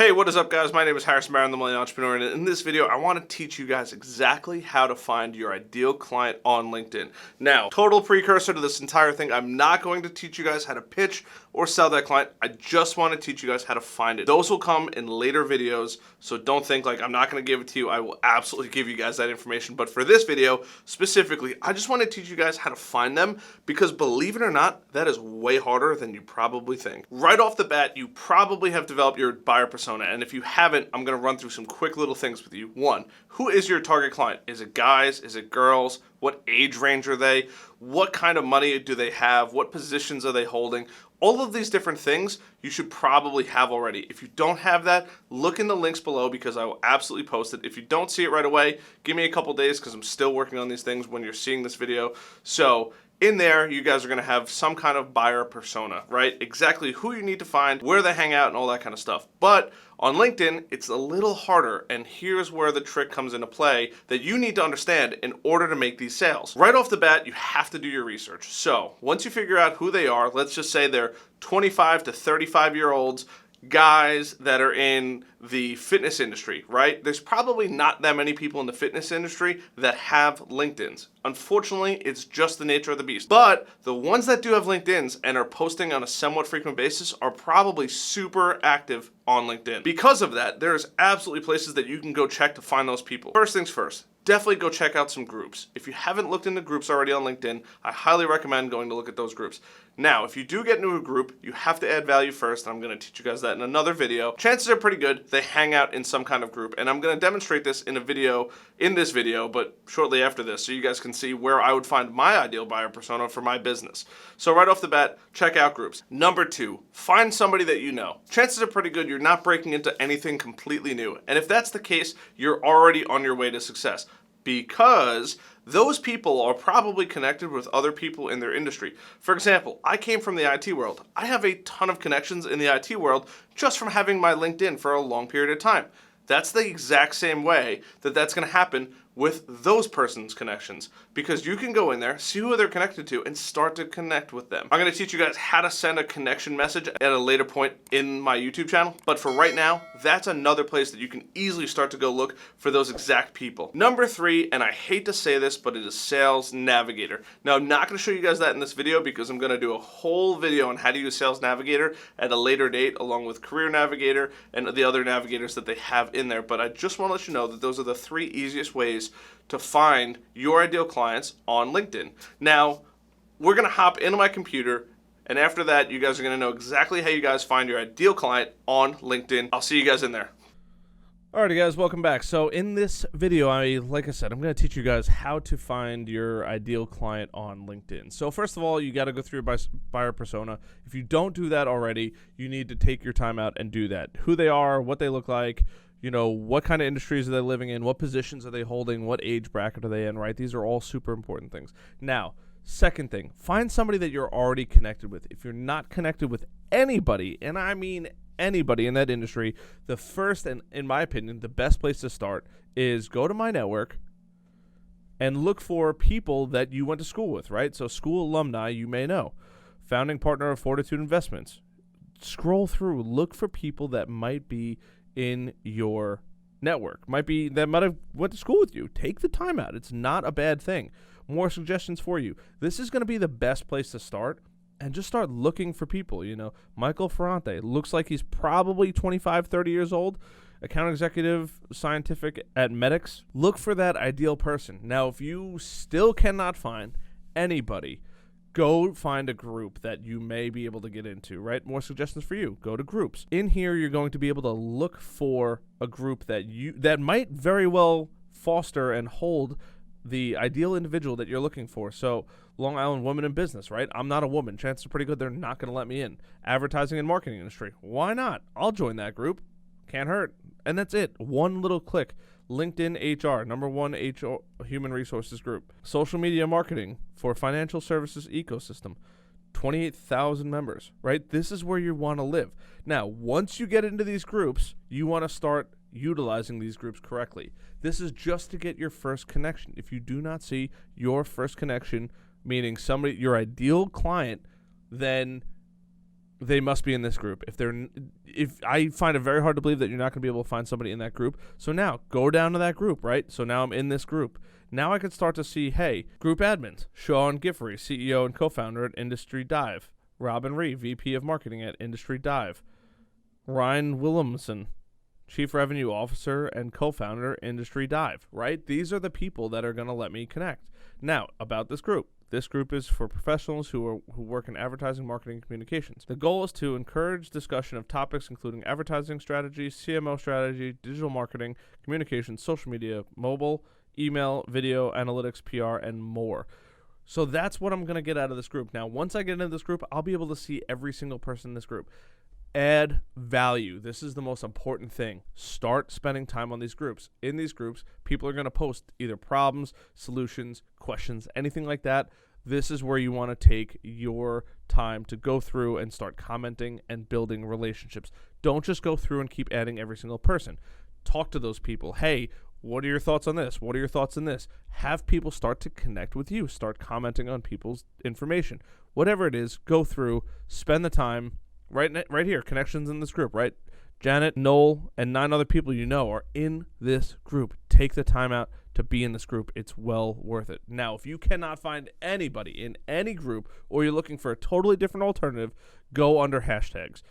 Hey, what is up, guys? My name is Harrison Barron, the Millennial Entrepreneur, and in this video, I want to teach you guys exactly how to find your ideal client on LinkedIn. Now, total precursor to this entire thing, I'm not going to teach you guys how to pitch or sell that client. I just want to teach you guys how to find it. Those will come in later videos, so don't think like I'm not going to give it to you. I will absolutely give you guys that information, but for this video specifically, I just want to teach you guys how to find them because believe it or not, that is way harder than you probably think. Right off the bat, you probably have developed your buyer persona. And if you haven't, I'm going to run through some quick little things with you. One, who is your target client? Is it guys? Is it girls? What age range are they? What kind of money do they have? What positions are they holding? All of these different things you should probably have already. If you don't have that, look in the links below because I will absolutely post it. If you don't see it right away, give me a couple days because I'm still working on these things when you're seeing this video. So in there, you guys are going to have some kind of buyer persona, right? Exactly who you need to find, where they hang out, and all that kind of stuff. But on LinkedIn, it's a little harder, and here's where the trick comes into play that you need to understand in order to make these sales. Right off the bat, you have to do your research. So once you figure out who they are, let's just say they're 25 to 35-year-olds, guys that are in the fitness industry, right? There's probably not that many people in the fitness industry that have LinkedIns. Unfortunately, it's just the nature of the beast. But the ones that do have LinkedIns and are posting on a somewhat frequent basis are probably super active on LinkedIn. Because of that, there's absolutely places that you can go check to find those people. First things first, definitely go check out some groups. If you haven't looked into groups already on LinkedIn, I highly recommend going to look at those groups. Now, if you do get into a group, you have to add value first, and I'm going to teach you guys that in another video. Chances are pretty good they hang out in some kind of group, and I'm going to demonstrate this in this video, but shortly after this, so you guys can see where I would find my ideal buyer persona for my business. So right off the bat, check out groups. Number two, find somebody that you know. Chances are pretty good you're not breaking into anything completely new, and if that's the case, you're already on your way to success, because those people are probably connected with other people in their industry. For example, I came from the IT world. I have a ton of connections in the IT world just from having my LinkedIn for a long period of time. That's the exact same way that that's going to happen with those person's connections, because you can go in there, see who they're connected to, and start to connect with them. I'm going to teach you guys how to send a connection message at a later point in my YouTube channel, but for right now, that's another place that you can easily start to go look for those exact people. Number three, and I hate to say this, but it is Sales Navigator. Now, I'm not going to show you guys that in this video because I'm going to do a whole video on how to use Sales Navigator at a later date, along with Career Navigator and the other navigators that they have in there, but I just want to let you know that those are the three easiest ways to find your ideal clients on LinkedIn. Now, we're going to hop into my computer, and after that, you guys are going to know exactly how you guys find your ideal client on LinkedIn. I'll see you guys in there. Alrighty, guys, welcome back. So in this video, like I said, I'm going to teach you guys how to find your ideal client on LinkedIn. So first of all, you got to go through your buyer persona. If you don't do that already, you need to take your time out and do that. Who they are, what they look like, you know, what kind of industries are they living in, what positions are they holding, what age bracket are they in, right? These are all super important things. Now, second thing, find somebody that you're already connected with. If you're not connected with anybody, and I mean anybody in that industry, the first and, in my opinion, the best place to start is go to My Network and look for people that you went to school with, right? So school alumni you may know. Founding partner of Fortitude Investments. Scroll through, look for people that might be in your network, that might have went to school with you. Take the time out. It's not a bad thing. More suggestions for you. This is going to be the best place to start, and just start looking for people. You know, Michael Ferrante looks like he's probably 25, 30 years old, account executive, scientific at Medix. Look for that ideal person. Now, if you still cannot find anybody, go find a group that you may be able to get into, right? More suggestions for you. Go to groups. In here, you're going to be able to look for a group that might very well foster and hold the ideal individual that you're looking for. So Long Island Women in Business, right? I'm not a woman. Chances are pretty good they're not going to let me in. Advertising and marketing industry. Why not? I'll join that group. Can't hurt. And that's it. One little click. LinkedIn HR, #1 HR human resources group. Social media marketing for financial services ecosystem, 28,000 members, right? This is where you want to live. Now, once you get into these groups, you want to start utilizing these groups correctly. This is just to get your first connection. If you do not see your first connection, meaning somebody, your ideal client, then they must be in this group. If I find it very hard to believe that you're not going to be able to find somebody in that group. So now go down to that group, right? So now I'm in this group. Now I can start to see, hey, group admins, Sean Giffrey, CEO and co-founder at Industry Dive, Robin Ree, VP of Marketing at Industry Dive, Ryan Williamson, Chief Revenue Officer and co-founder, Industry Dive, right? These are the people that are going to let me connect. Now, about this group. This group is for professionals who work in advertising, marketing, and communications. The goal is to encourage discussion of topics including advertising strategy, CMO strategy, digital marketing, communications, social media, mobile, email, video, analytics, PR, and more. So that's what I'm going to get out of this group. Now, once I get into this group, I'll be able to see every single person in this group. Add value. This is the most important thing. Start spending time on these groups. In these groups, people are going to post either problems, solutions, questions, anything like that. This is where you want to take your time to go through and start commenting and building relationships. Don't just go through and keep adding every single person. Talk to those people. Hey, what are your thoughts on this? What are your thoughts on this? Have people start to connect with you. Start commenting on people's information. Whatever it is, go through, spend the time. Right here, connections in this group, right? Janet, Noel, and 9 other people you know are in this group. Take the time out to be in this group. It's well worth it. Now, if you cannot find anybody in any group or you're looking for a totally different alternative, go under hashtags.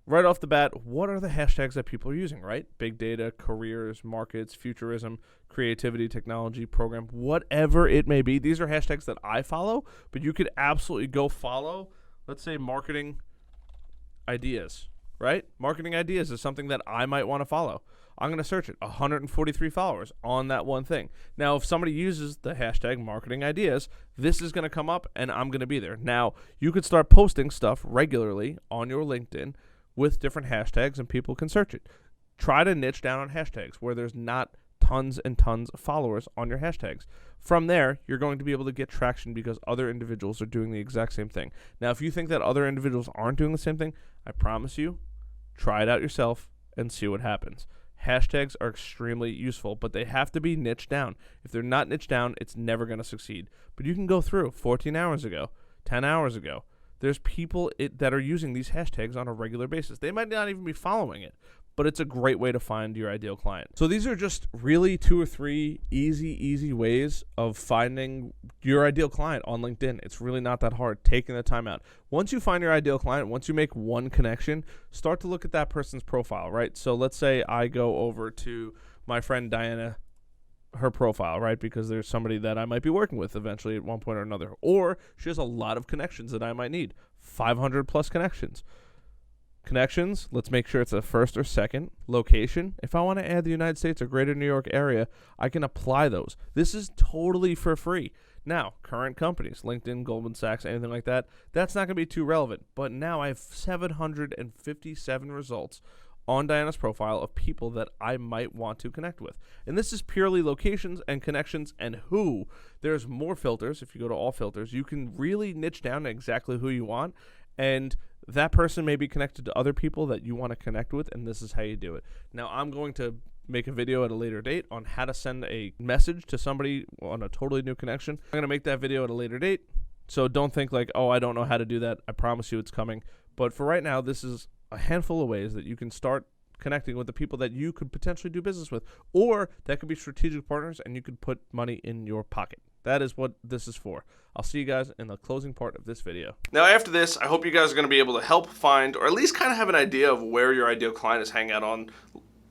Right off the bat, what are the hashtags that people are using, right? Big data, careers, markets, futurism, creativity, technology, program, whatever it may be. These are hashtags that I follow, but you could absolutely go follow, let's say, marketing ideas, right? Marketing ideas is something that I might want to follow. I'm going to search it. 143 followers on that one thing. Now, if somebody uses the hashtag marketing ideas, this is going to come up and I'm going to be there. Now, you could start posting stuff regularly on your LinkedIn with different hashtags and people can search it. Try to niche down on hashtags where there's not tons and tons of followers on your hashtags. From there, you're going to be able to get traction because other individuals are doing the exact same thing. Now, if you think that other individuals aren't doing the same thing, I promise you, try it out yourself and see what happens. Hashtags are extremely useful, but they have to be niched down. If they're not niched down, it's never going to succeed. But you can go through 14 hours ago, 10 hours ago. There's people that are using these hashtags on a regular basis. They might not even be following it, but it's a great way to find your ideal client. So these are just really 2 or 3 easy ways of finding your ideal client on LinkedIn. It's really not that hard, taking the time out. Once you find your ideal client, once you make one connection, start to look at that person's profile, right? So let's say I go over to my friend Diana, her profile, right? Because there's somebody that I might be working with eventually at one point or another. Or she has a lot of connections that I might need, 500 plus connections. Connections, let's make sure it's a first or second. Location, if I want to add the United States or greater New York area, I can apply those. This is totally for free. Now, current companies, LinkedIn, Goldman Sachs, anything like that, that's not going to be too relevant. But now I have 757 results on Diana's profile of people that I might want to connect with. And this is purely locations and connections and who. There's more filters. If you go to all filters, you can really niche down to exactly who you want. And that person may be connected to other people that you want to connect with, and this is how you do it. Now, I'm going to make a video at a later date on how to send a message to somebody on a totally new connection. I'm going to make that video at a later date, so don't think like, oh, I don't know how to do that. I promise you it's coming. But for right now, this is a handful of ways that you can start connecting with the people that you could potentially do business with, or that could be strategic partners and you could put money in your pocket. That is what this is for. I'll see you guys in the closing part of this video. Now, after this, I hope you guys are going to be able to help find, or at least kind of have an idea of where your ideal client is hanging out on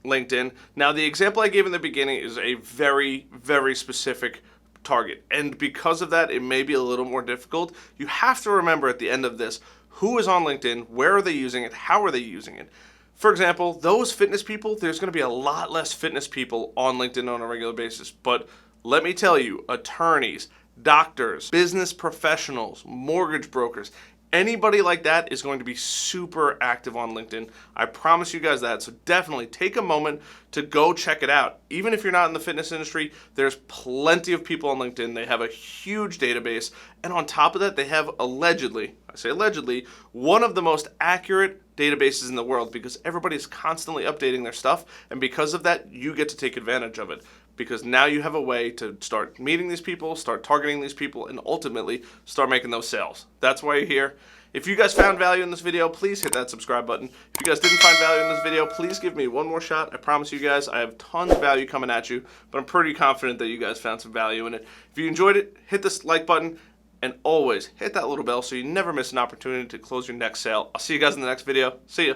LinkedIn. Now, the example I gave in the beginning is a very, very specific target. And because of that, it may be a little more difficult. You have to remember at the end of this, who is on LinkedIn, where are they using it, how are they using it? For example, those fitness people, there's going to be a lot less fitness people on LinkedIn on a regular basis. But let me tell you, attorneys, doctors, business professionals, mortgage brokers, anybody like that is going to be super active on LinkedIn. I promise you guys that. So definitely take a moment to go check it out. Even if you're not in the fitness industry, there's plenty of people on LinkedIn. They have a huge database. And on top of that, they have allegedly, I say allegedly, one of the most accurate databases in the world because everybody's constantly updating their stuff. And because of that, you get to take advantage of it. Because now you have a way to start meeting these people, start targeting these people, and ultimately start making those sales. That's why you're here. If you guys found value in this video, please hit that subscribe button. If you guys didn't find value in this video, please give me one more shot. I promise you guys I have tons of value coming at you, but I'm pretty confident that you guys found some value in it. If you enjoyed it, hit this like button, and always hit that little bell so you never miss an opportunity to close your next sale. I'll see you guys in the next video. See ya.